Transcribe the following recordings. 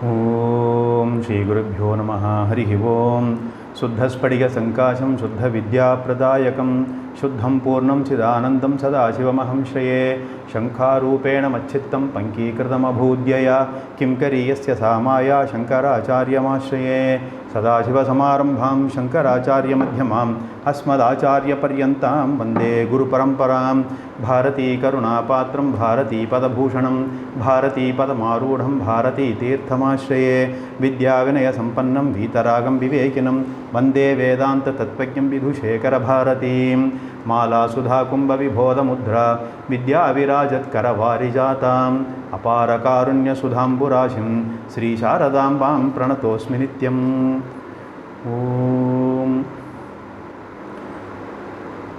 ఓం శ్రీ గురుభ్యో నమః. హరి ఓం. శుద్ధస్ఫటికసంకాశం శుద్ధవిద్యాప్రదాయకం శుద్ధం పూర్ణం చిదానందం సదాశివమహం శ్రయే. శంఖారూపేణ మచ్చిత్తం పంకీకృతమభూద్యయా కింకరీయస్య సామాయ శంకరాచార్యమాశ్రయే. సదాశివసమారంభాం శంకరాచార్యమధ్యమాం అస్మదాచార్యపర్యంతాం వందే గురుపరంపరాం. భారతీకరుణాపాత్రం భారతీపదభూషణం భారతీపదమారూఢం భారతీతీర్థమాశ్రయే. విద్యావినయసంపన్నం వీతరాగం వివేకినం వందే వేదాంతతత్త్వజ్ఞం విధుశేఖరభారతీం. మాలాసుధాకుంభవిబోధముద్రా విద్యావిరాజత్కరవారిజాతాం అపారకారుణ్యసుధాంబురాశిం శ్రీశారదాంబాం ప్రణతోస్మి నిత్యం. ఓం.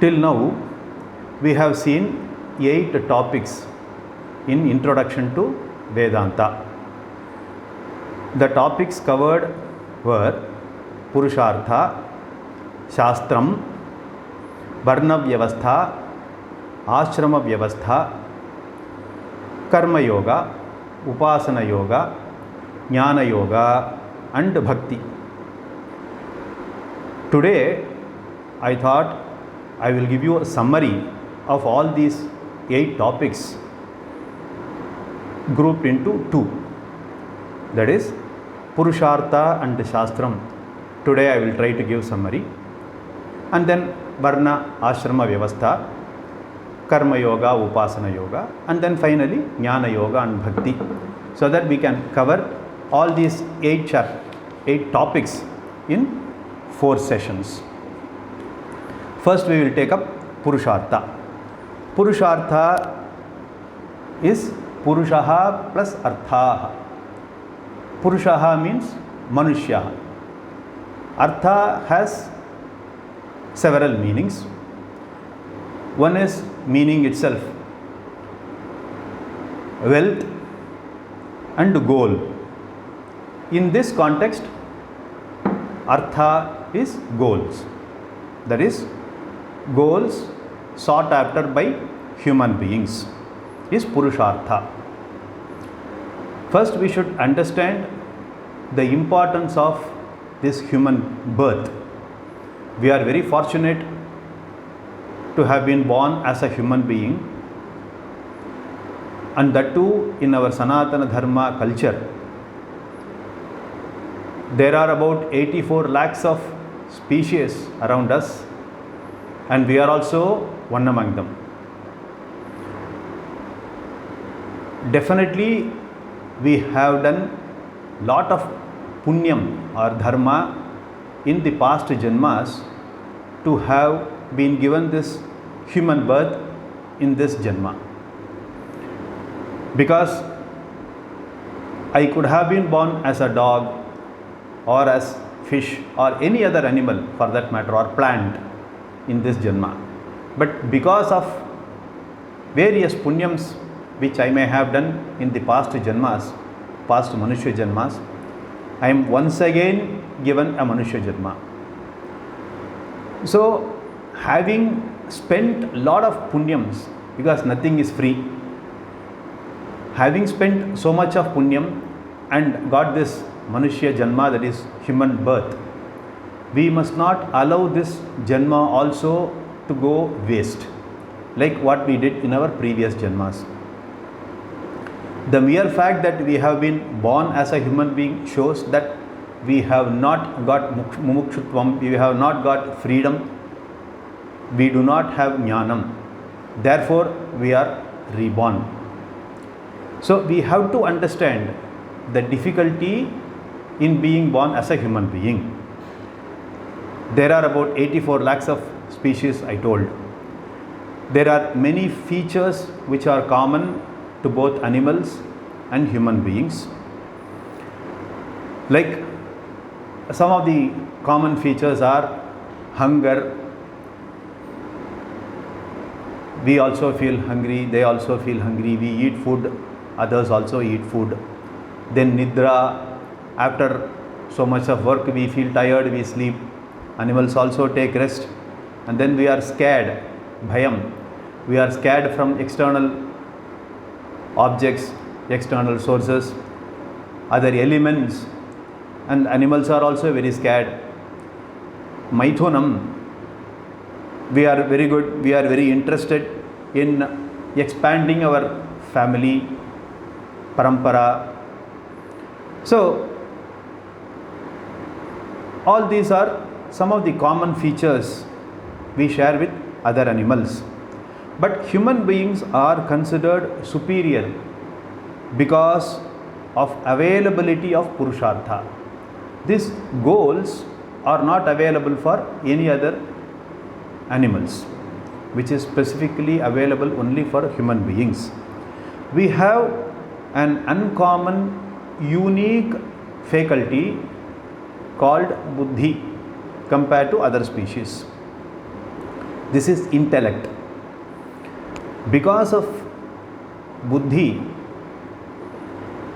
Till now we have seen 8 topics in Introduction to Vedanta. The topics covered were Purushartha, Shastram, Varna Vyavastha, Ashrama Vyavastha, Karma Yoga, Upasana Yoga, Jnana Yoga and Bhakti. Today I thought I will give you a summary of all these 8 topics grouped into 2. That is Purushartha and Shastram. Today I will try to give summary. And then Varna, Ashrama Vyavastha, Karma Yoga, Upasana Yoga, and then finally Jnana Yoga and Bhakti. So that we can cover all these 8 topics in 4 sessions. First we will take up Purushartha. Purushartha is Purushaha plus Arthaha. Purushaha means Manushya. Artha has several meanings. One is meaning itself, wealth and goal. In this context, Artha is goals. That is, goals sought after by human beings is Purushartha. First we should understand the importance of this human birth. We are very fortunate to have been born as a human being, and that too in our Sanatana Dharma culture. There are about 84 lakhs of species around us, and we are also one among them. Definitely we have done lot of punyam or dharma in the past janmas to have been given this human birth in this janma, because I could have been born as a dog or as fish or any other animal for that matter, or plant in this janma. But because of various punyams which I may have done in the past janmas, past Manushya janmas, I am once again given a Manushya janma. So having spent lot of punyams, because nothing is free, having spent so much of punyam and got this Manushya janma, that is human birth, we must not allow this janma also to go waste like what we did in our previous janmas. The mere fact that we have been born as a human being shows that we have not got mumukshutvam, we have not got freedom, we do not have jnanam, therefore we are reborn. So we have to understand the difficulty in being born as a human being. There are about 84 lakhs of species, I told. There are many features which are common to both animals and human beings. Like some of the common features are hunger. We also feel hungry, they also feel hungry. We eat food, others also eat food. Then nidra, after so much of work we feel tired, we sleep. Animals also take rest. And then we are scared, bhayam. We are scared from external objects, external sources. other elements, and animals are also very scared. Maithunam, we are very good, we are very interested in expanding our family, parampara. So, all these are some of the common features we share with other animals. But human beings are considered superior because of availability of Purushartha. These goals are not available for any other animals, which is specifically available only for human beings. We have an uncommon, unique faculty called buddhi compared to other species. This is intellect. Because of buddhi,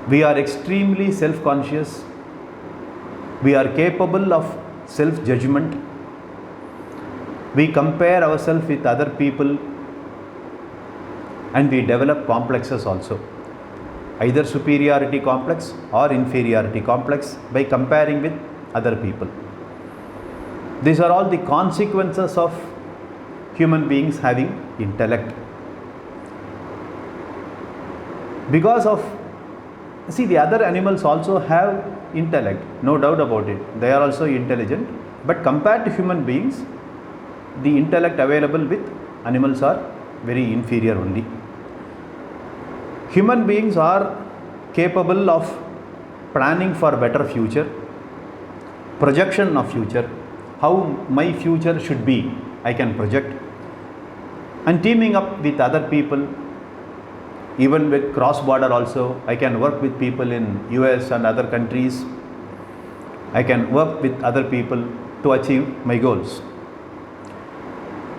we are extremely self-conscious. We are capable of self-judgment. We compare ourselves with other people, and we develop complexes also, either superiority complex or inferiority complex by comparing with other people. These are all the consequences of human beings having intellect. Because of, see, the other animals also have intellect, no doubt about it. They are also intelligent, but compared to human beings, the intellect available with animals are very inferior only. Human beings are capable of planning for better future, projection of future, how my future should be, I can project, and teaming up with other people. Even with cross border also, I can work with people in US and other countries. I can work with other people to achieve my goals.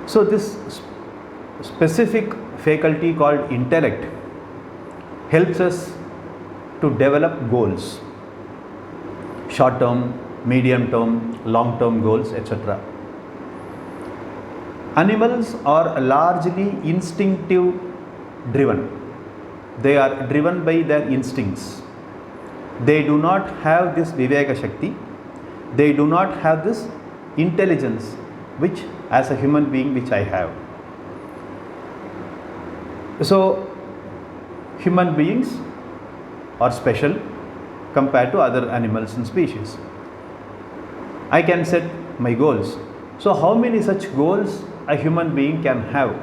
So this specific faculty called intellect helps us to develop goals, short term, medium term, long term goals, etc. Animals are largely instinctive driven. They are driven by their instincts. They do not have this Viveka Shakti. They do not have this intelligence, which as a human being, which I have. So, human beings are special compared to other animals and species. I can set my goals. So, how many such goals a human being can have,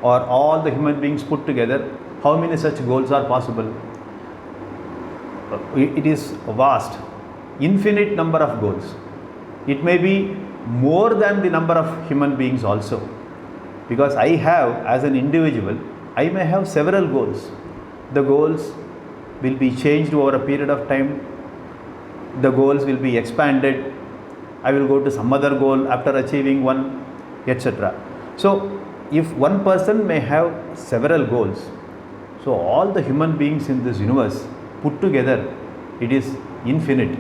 or all the human beings put together? How many such goals are possible? It is vast, infinite number of goals. It may be more than the number of human beings also, because I have, as an individual, I may have several goals. The goals will be changed over a period of time. The goals will be expanded. I will go to some other goal after achieving one, etc. So, if one person may have several goals, so all the human beings in this universe put together, it is infinite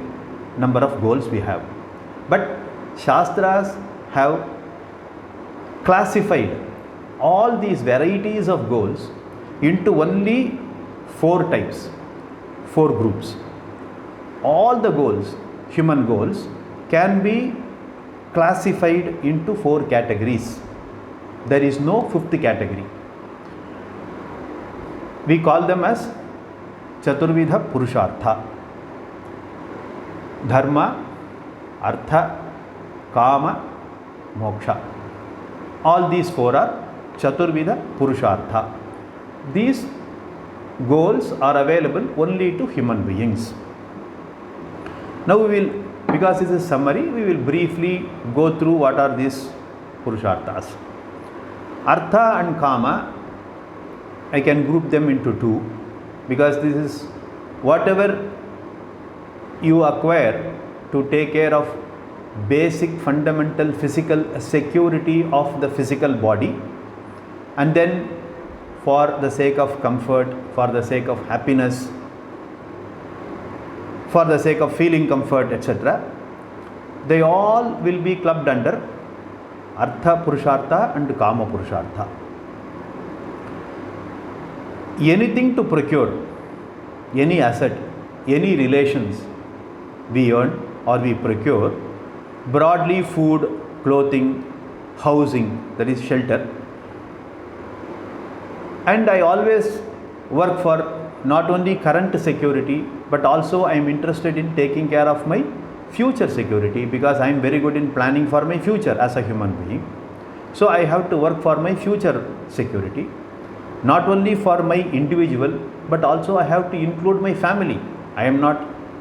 number of goals we have. But Shastras have classified all these varieties of goals into only 4 types, 4 groups. All the goals, human goals, can be classified into 4 categories. There is no 5th category. We call them as Chaturvidha Purushartha. Dharma, Artha, Kama, Moksha. All these 4 are Chaturvidha Purushartha. These goals are available only to human beings. Now we will, because this is summary, we will briefly go through what are these Purusharthas. Artha and Kama, I can group them into 2, because this is whatever you acquire to take care of basic fundamental physical security of the physical body, and then for the sake of comfort, for the sake of happiness, for the sake of feeling comfort, etc., they all will be clubbed under Artha Purushartha and Kama Purushartha. Anything to procure, any asset, any relations we earn or we procure, broadly food, clothing, housing, that is shelter. And I always work for not only current security, but also I am interested in taking care of my future security, because I am very good in planning for my future as a human being. So I have to work for my future security, not only for my individual, but also I have to include my family. I am not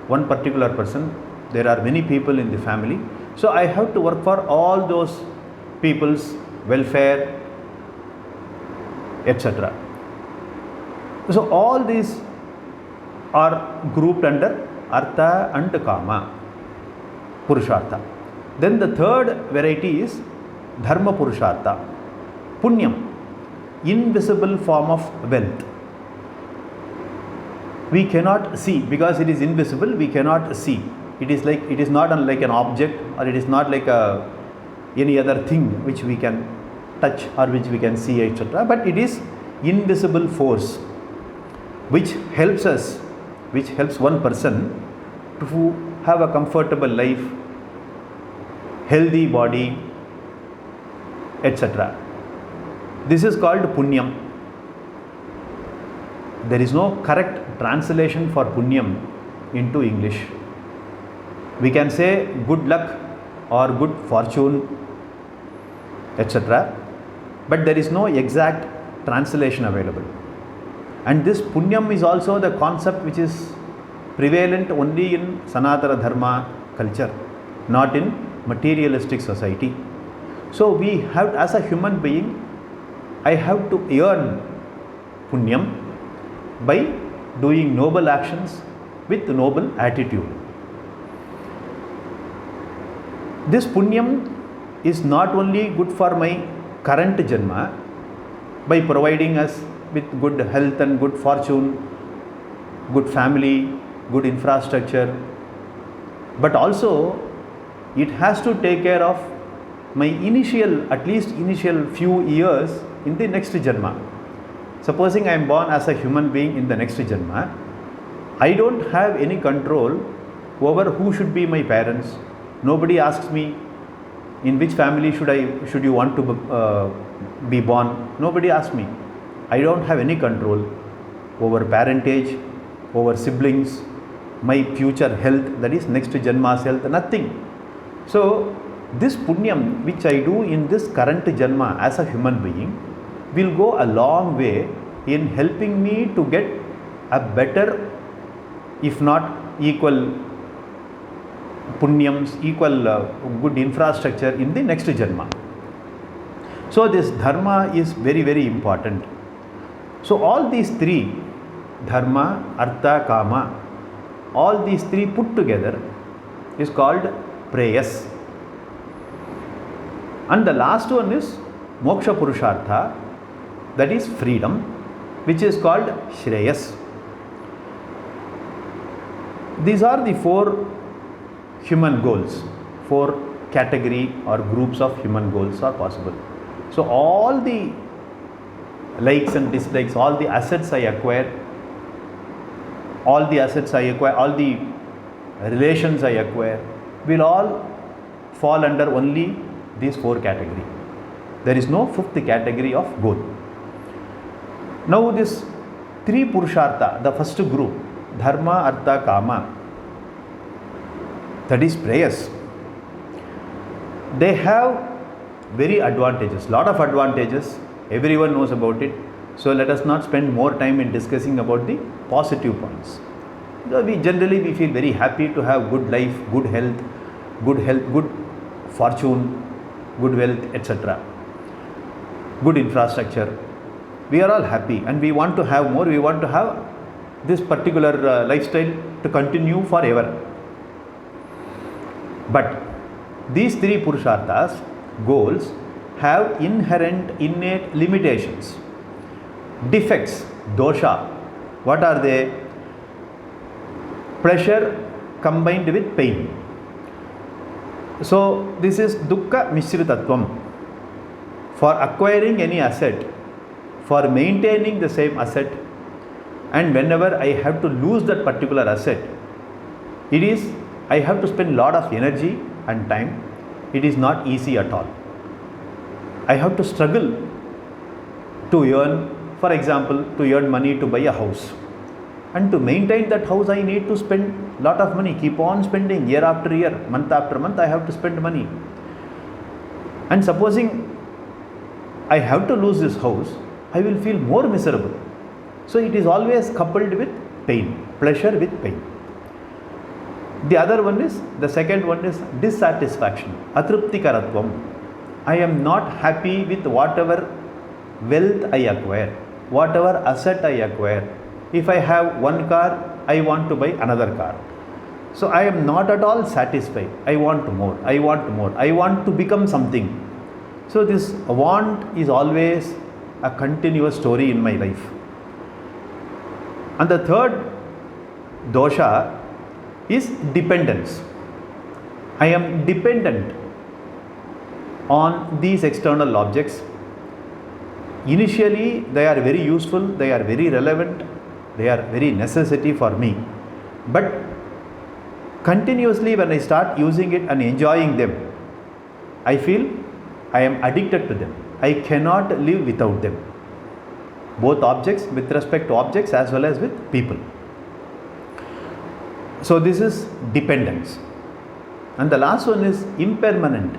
one particular person, there are many people in the family. So I have to work for all those people's welfare, etc. So all these are grouped under Artha and Kama, Purushartha. Then the third variety is Dharma Purushartha, Punyam, invisible form of wealth. We cannot see, because it is invisible, we cannot see. It is not like an object, or it is not like any other thing which we can touch or which we can see, etc. But it is invisible force which helps us, which helps one person to have a comfortable life, healthy body, etc. This is called Punyam. There is no correct translation for Punyam into English. We can say good luck or good fortune, etc. But there is no exact translation available. And this Punyam is also the concept which is prevalent only in Sanatana Dharma culture, not in materialistic society. So we have, as a human being, I have to earn Punyam by doing noble actions with noble attitude. This Punyam is not only good for my current Janma by providing us with good health and good fortune, good family, good infrastructure, but also it has to take care of my at least initial few years in the next Janma. Supposing I am born as a human being in the next Janma, I don't have any control over who should be my parents. Nobody asks me in which family should you want to be born. Nobody asks me. I don't have any control over parentage, over siblings, my future health, that is next Janma's health, nothing. So this Punyam which I do in this current Janma as a human being will go a long way in helping me to get a better, if not equal Punyams, equal good infrastructure in the next Janma. So this Dharma is very, very important. So all these three, Dharma, Artha, Kama, all these three put together is called Preyas. And the last one is Moksha Purushartha, that is freedom, which is called Shreyas. These are the four human goals, four category or groups of human goals are possible. So all the likes and dislikes, all the assets I acquire, all the relations I acquire will all fall under only these four categories. There is no fifth category of goal. Now this three Purushartha, the first group, Dharma, Artha, Kama, that is Preyas. They have very advantages, lot of advantages. Everyone knows about it. So let us not spend more time in discussing about the positive points. We generally feel very happy to have good life, good health, good fortune, good wealth, etc. Good infrastructure. We are all happy and we want to have more. We want to have this particular lifestyle to continue forever. But these three Purusharthas, goals, have innate limitations, defects, dosha. What are they? Pleasure combined with pain. So this is dukkha mishritatvam. For acquiring any asset, for maintaining the same asset, and whenever I have to lose that particular asset, I have to spend lot of energy and time. It is not easy at all. I have to struggle to earn, for example, to earn money to buy a house. And to maintain that house, I need to spend lot of money, keep on spending year after year, month after month, I have to spend money. And supposing I have to lose this house, I will feel more miserable. So it is always coupled with pain, pleasure with pain. The second one is dissatisfaction, atruptikaratvam. I am not happy with whatever wealth I acquire, whatever asset I acquire. If I have one car, I want to buy another car. So I am not at all satisfied. I want more. I want to become something. So this want is always a continuous story in my life. And the third dosha is dependence. I am dependent on these external objects. Initially, they are very useful, they are very relevant, they are very necessity for me. But continuously when I start using it and enjoying them, I feel I am addicted to them. I cannot live without them. Both objects, with respect to objects as well as with people. So this is dependence. And the last one is impermanent.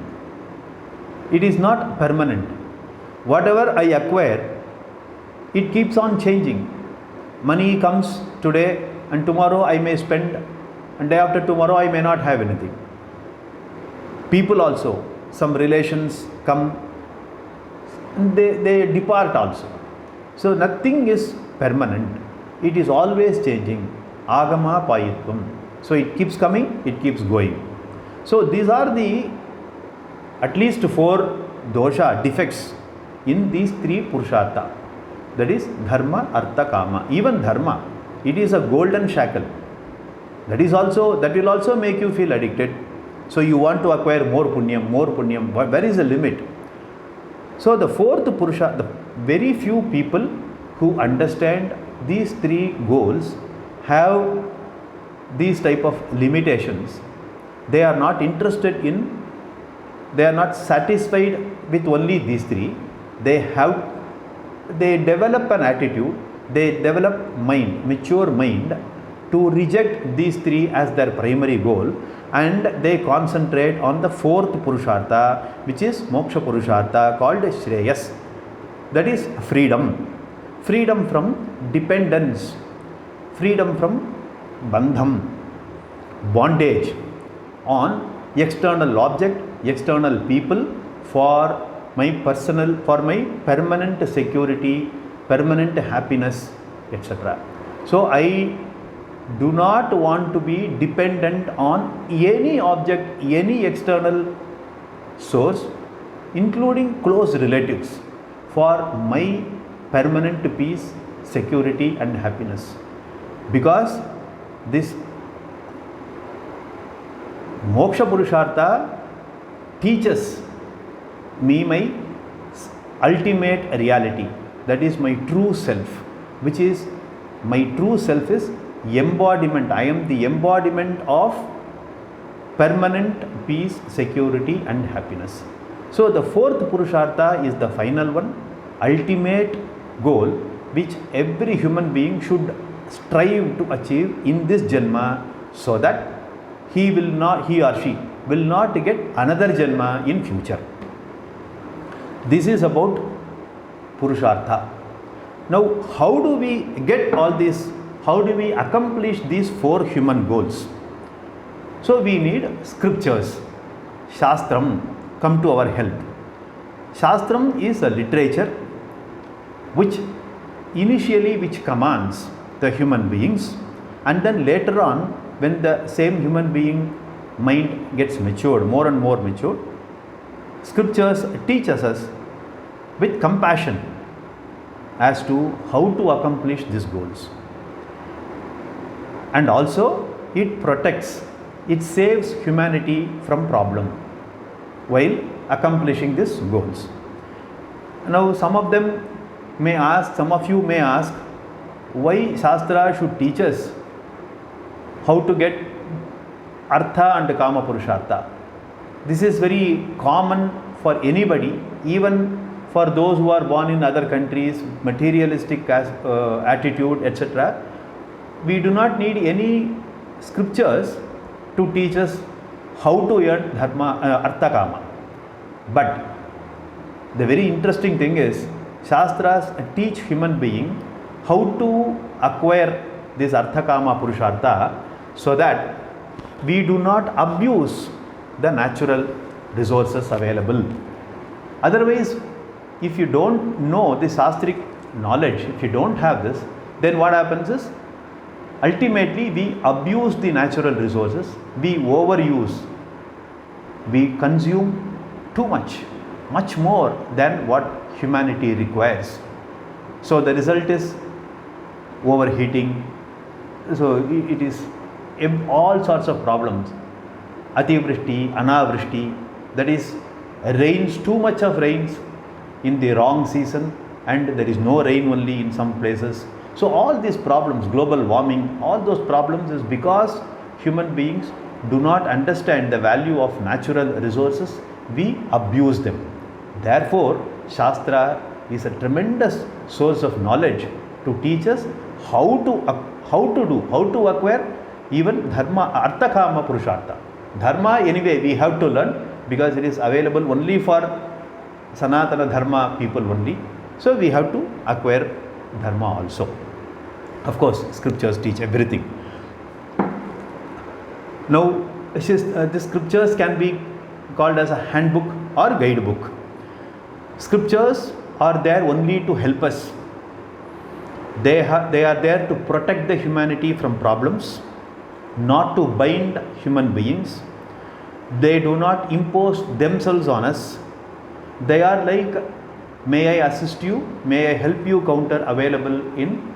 It is not permanent. Whatever I acquire, it keeps on changing. Money comes today and tomorrow I may spend, and day after tomorrow I may not have anything. People also, some relations come and they depart also. So nothing is permanent. It is always changing. Agama payitvam. So it keeps coming, it keeps going. So these are the at least 4 dosha defects in these 3 purushartha. That is dharma, artha, kama. Even dharma, it is a golden shackle. That will also make you feel addicted. So you want to acquire more punyam. Where is the limit? So the 4th purusha, the very few people who understand these 3 goals have these type of limitations. They are not satisfied with only these 3. They develop an attitude, they develop mature mind to reject these 3 as their primary goal, and they concentrate on the 4th purushartha, which is moksha purushartha, called shreyas. That is freedom. Freedom from dependence, freedom from bandham, bondage on external object, external people for my permanent security, permanent happiness, etc. So I do not want to be dependent on any object, any external source, including close relatives, for my permanent peace, security and happiness. Because this moksha purushartha teaches me my ultimate reality, that is my true self, which is my true self is embodiment. I am the embodiment of permanent peace, security and happiness. So the 4th purushartha is the final one, ultimate goal which every human being should strive to achieve in this janma, so that he or she will not get another janma in future. This is about purushartha. Now, how do we get all this? How do we accomplish these 4 human goals? So we need scriptures. Shastram come to our help. Shastram is a literature which commands the human beings, and then later on, when the same human being mind gets matured, more and more matured, scriptures teaches us with compassion as to how to accomplish these goals. And also it protects, it saves humanity from problem while accomplishing these goals. Now some of you may ask, why Shastra should teach us how to get Artha and Kama Purushartha. This is very common for anybody, even for those who are born in other countries, materialistic attitude, etc. We do not need any scriptures to teach us how to earn Dharma, Artha Kama. But the very interesting thing is, Shastras teach human being how to acquire this Artha Kama Purushartha so that we do not abuse the natural resources available. Otherwise, if you don't know the Shastric knowledge, if you don't have this, then what happens is, ultimately we abuse the natural resources, we overuse, we consume too much more than what humanity requires. So the result is overheating. So it is all sorts of problems. Ativrishti, Anavrishti, that is rains, too much of rains in the wrong season, and there is no rain only in some places. So all these problems, global warming, all those problems is because human beings do not understand the value of natural resources, we abuse them. Therefore, Shastra is a tremendous source of knowledge to teach us how to acquire even Dharma, Artha Kama Purushartha. Dharma anyway we have to learn because it is available only for Sanatana Dharma people only. So we have to acquire Dharma also. Of course, scriptures teach everything. Now, the scriptures can be called as a handbook or guidebook. Scriptures are there only to help us. They are there to protect the humanity from problems, not to bind human beings. They do not impose themselves on us. They are like, may I assist you, may I help you counter available in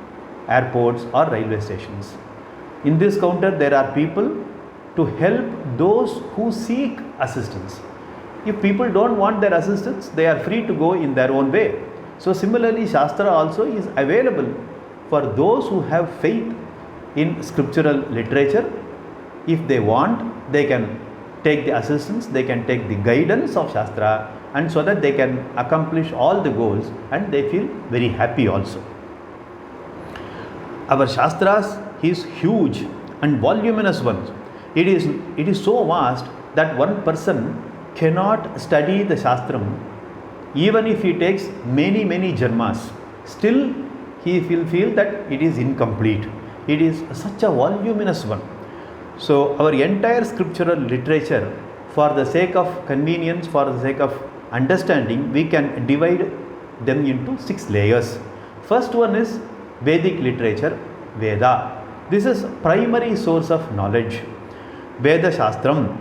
airports or railway stations. In this counter there are people to help those who seek assistance. If people don't want their assistance, they are free to go in their own way. So similarly, Shastra also is available for those who have faith in scriptural literature. If they want, they can take the assistance, they can take the guidance of Shastra, and so that they can accomplish all the goals and they feel very happy also. Our Shastras is huge and voluminous ones. It is so vast that one person cannot study the Shastram even if he takes many janmas. Still he will feel that it is incomplete. It is such a voluminous one. So our entire scriptural literature, for the sake of convenience, for the sake of understanding, we can divide them into 6 layers. First one is Vedic literature, Veda. This is primary source of knowledge. Veda Shastram.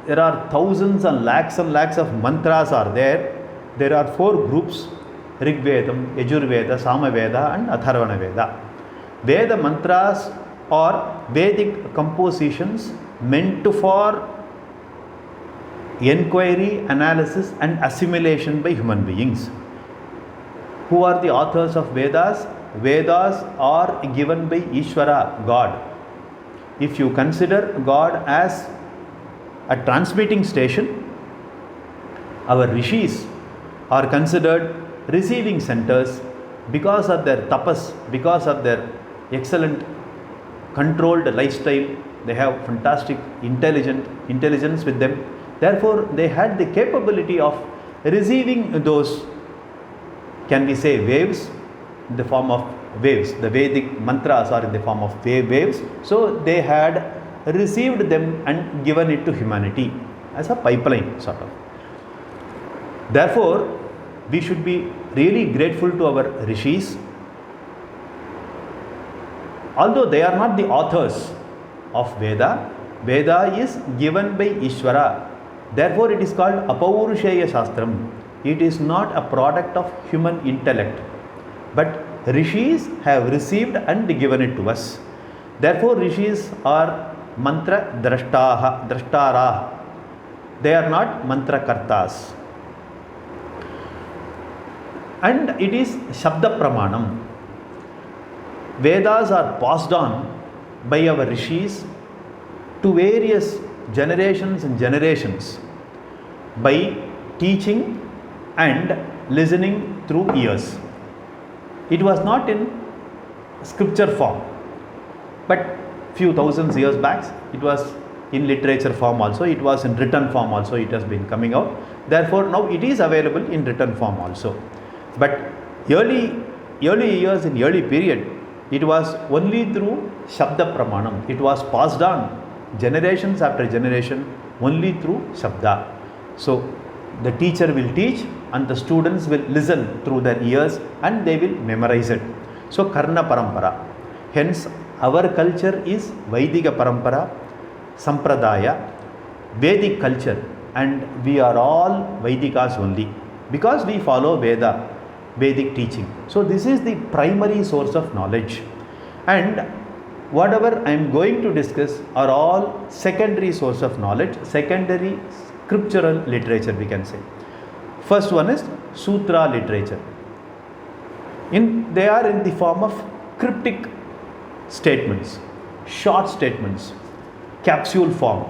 There are thousands and lakhs of mantras are there. There are 4 groups: Rig Vedam, Yajur Veda, Sama Veda and Atharvana Veda. Veda mantras are Vedic compositions meant for inquiry, analysis and assimilation by human beings. Who are the authors of Vedas? Vedas are given by Ishvara, God. If you consider God as a transmitting station, our rishis are considered receiving centers because of their tapas, because of their excellent controlled lifestyle. They have fantastic intelligence with them. Therefore, they had the capability of receiving those, can we say, waves, in the form of waves. The Vedic mantras are in the form of waves. So they had received them and given it to humanity as a pipeline sort of. Therefore, we should be really grateful to our rishis. Although they are not the authors of Veda, Veda is given by Ishvara. Therefore, it is called Apaurusheya Shastram. It is not a product of human intellect, but rishis have received and given it to us. Therefore, rishis are mantra drashtaraha. They are not mantra kartas. And it is Shabda Pramanam. Vedas are passed on by our rishis to various generations and generations by teaching and listening through ears. It was not in scripture form, but few thousands years back it was in literature form also, it was in written form also, it has been coming out. Therefore now it is available in written form also. But early years, in early period, it was only through Shabda Pramanam. It was passed on generations after generation only through Shabda. So the teacher will teach and the students will listen through their ears and they will memorize it. So Karna Parampara. Hence our culture is Vaidika Parampara, Sampradaya, Vedic culture, and we are all Vaidikas only because we follow Vedic teaching. So this is the primary source of knowledge, and whatever I am going to discuss are all secondary source of knowledge, secondary scriptural literature we can say. First one is Sutra literature. They are in the form of cryptic statements, short statements, capsule form,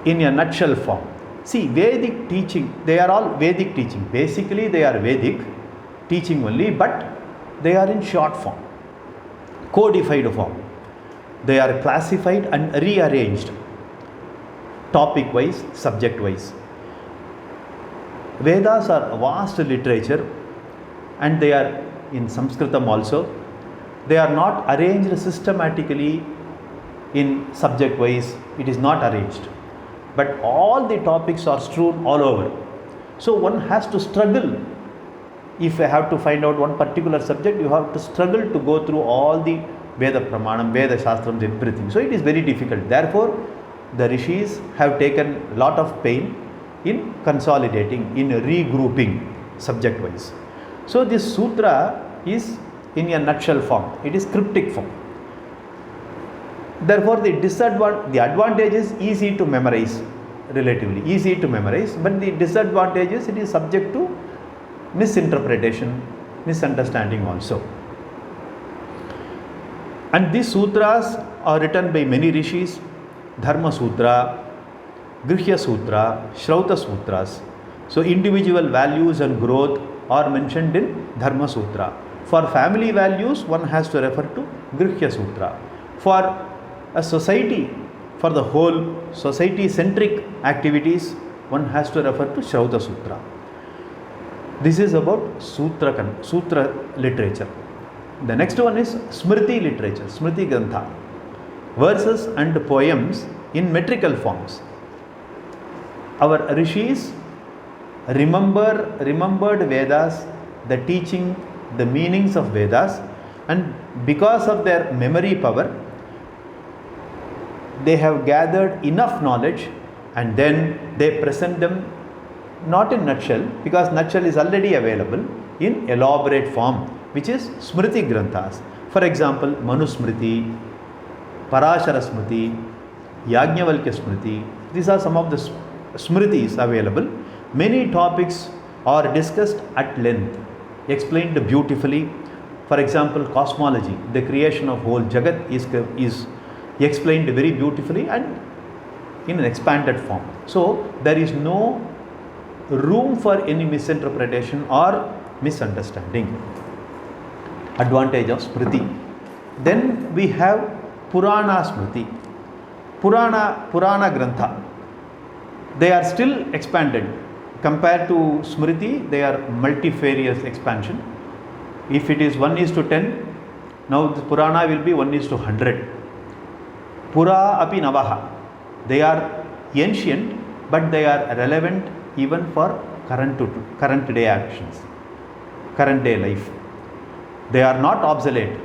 in a nutshell form. See, Vedic teaching, they are all Vedic teaching. Basically they are Vedic teaching only, but they are in short form, codified form. They are classified and rearranged topic wise, subject wise. Vedas are vast literature and they are in Sanskritam also. They are not arranged systematically in subject wise, it is not arranged. But all the topics are strewn all over. So one has to struggle. If I have to find out one particular subject, you have to struggle to go through all the Veda Pramanam, Veda Shastrams, everything. So it is very difficult. Therefore, the rishis have taken a lot of pain in consolidating, in regrouping subject wise. So this sutra is in a nutshell form. It is cryptic form. Therefore, the advantage is easy to memorize, relatively easy to memorize, but the disadvantage is it is subject to misinterpretation, misunderstanding also. And these sutras are written by many rishis: Dharma Sutra, Grihya Sutra, Shrauta Sutras. So individual values and growth are mentioned in Dharma Sutra. For family values, one has to refer to Grihya Sutra. For a society, for the whole society-centric activities, one has to refer to Shrauta Sutra. This is about Sutra literature. The next one is Smriti literature, Smriti Grantha. Verses and poems in metrical forms. Our rishis remembered Vedas, the teaching, the meanings of Vedas, and because of their memory power, they have gathered enough knowledge and then they present them not in nutshell, because nutshell is already available, in elaborate form, which is Smriti Granthās. For example, Manusmriti, Parashara Smriti, Yajnavalkya Smriti. These are some of the Smritis available. Many topics are discussed at length, explained beautifully. For example, cosmology, the creation of whole Jagat is explained very beautifully and in an expanded form. So there is no room for any misinterpretation or misunderstanding. Advantage of Smriti. Then we have Purana Smriti, Purana Grantha. They are still expanded. Compared to Smriti, they are multifarious expansion. If it is 1:10, now the Purana will be 1:100. Pura api navaha. They are ancient, but they are relevant even for current day actions, current day life. They are not obsolete.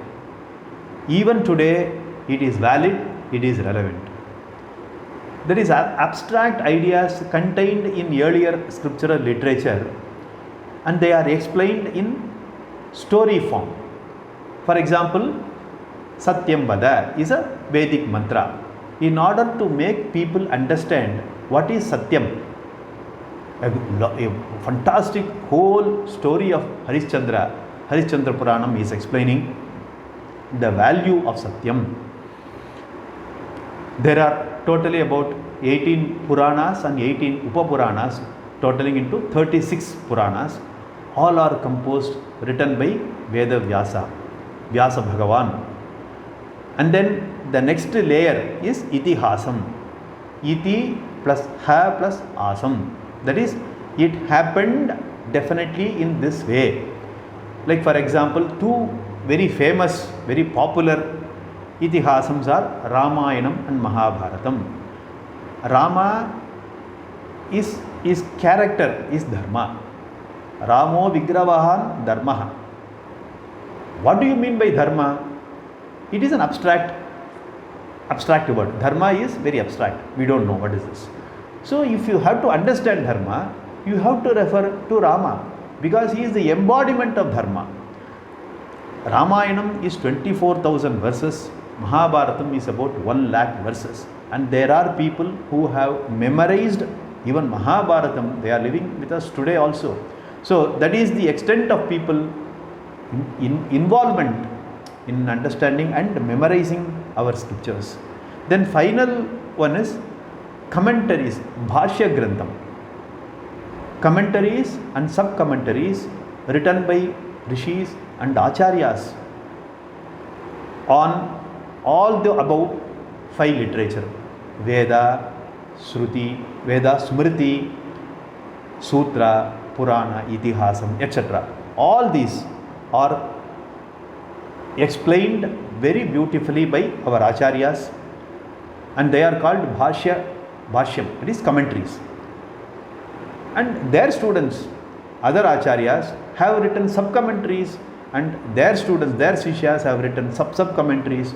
Even today, it is valid, it is relevant. There is abstract ideas contained in earlier scriptural literature and they are explained in story form. For example, Satyam is a Vedic mantra. In order to make people understand what is Satyam, a fantastic whole story of Harishchandra Harishchandra Puranam is explaining the value of Satyam. There are totally about 18 Puranas and 18 Upapuranas, totaling into 36 Puranas. All are composed, written by Veda Vyasa Bhagavan. And then the next layer is Itihasam. Iti plus ha plus asam. That is, it happened definitely in this way. Like for example, two very famous, very popular Itihasams are Ramayanam and Mahabharatam. Rama is character is Dharma. Ramo Vigravahan Dharma. What do you mean by Dharma? It is an abstract word. Dharma is very abstract. We don't know what is this. So if you have to understand Dharma, you have to refer to Rama, because he is the embodiment of Dharma. Ramayanam is 24,000 verses. Mahabharatam is about 1 lakh verses. And there are people who have memorized even Mahabharatam. They are living with us today also. So that is the extent of people involvement in understanding and memorizing our scriptures. Then final one is commentaries, Bhāshya Grantham. Commentaries and sub-commentaries written by Rishis and Āchāryas on all the above 5 literature: Veda, Shruti, Veda, Smriti, Sutra, Purana, Itihasam, etc. All these are explained very beautifully by our Āchāryas, and they are called Bhāshyam, it is commentaries. And their students, other Āchāryas, have written sub-commentaries, and their students, their Sishyas have written sub-commentaries.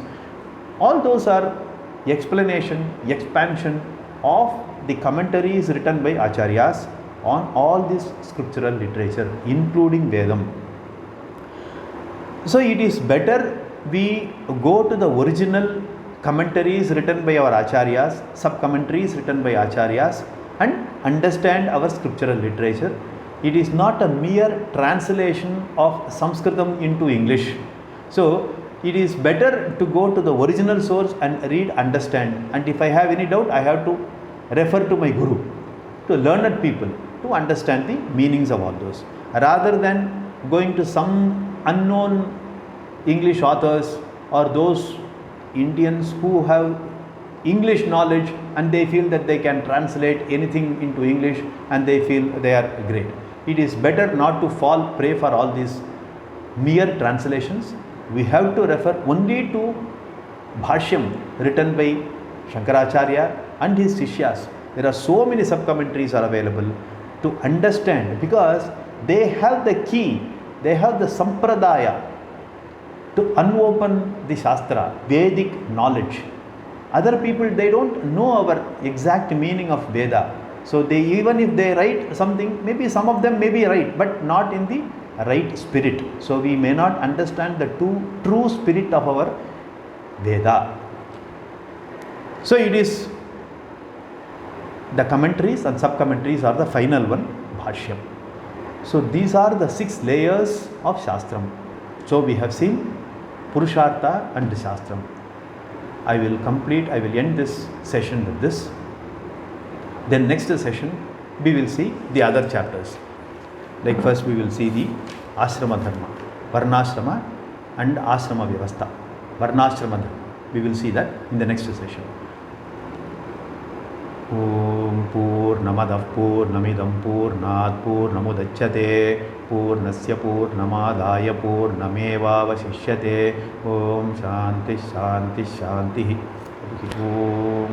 All those are explanation, expansion of the commentaries written by Āchāryas on all this scriptural literature, including Vedam. So it is better we go to the original commentaries written by our Āchāryas, sub-commentaries written by Āchāryas, and understand our scriptural literature. It is not a mere translation of Sanskritam into English. So it is better to go to the original source and read, understand. And if I have any doubt, I have to refer to my Guru, to learned people, to understand the meanings of all those, rather than going to some unknown English authors or those Indians who have English knowledge and they feel that they can translate anything into English and they feel they are great. It is better not to fall prey for all these mere translations. We have to refer only to Bhāshyam written by Shankaracharya and his Sishyas. There are so many sub-commentaries are available to understand, because they have the key, they have the sampradaya to unopen the Shastra, Vedic knowledge. Other people, they don't know our exact meaning of Veda. So they, even if they write something, maybe some of them may be right, but not in the right spirit. So we may not understand the true spirit of our Veda. So it is the commentaries and sub-commentaries are the final one, Bhāshyam. So these are the 6 layers of Shastram. So we have seen Purushartha and Shastram. I will end this session with this. Then next session we will see the other chapters. Like first we will see the Ashrama Dharma, Varnashrama and Ashrama Vyavastha. Varnashrama Dharma. We will see that in the next session. Om Purnamadav Purnamidam Purnat Purnamudachyate Purnasya Purnamadaya Purnamevavashishyate. Om Shanti Shanti Shanti. Om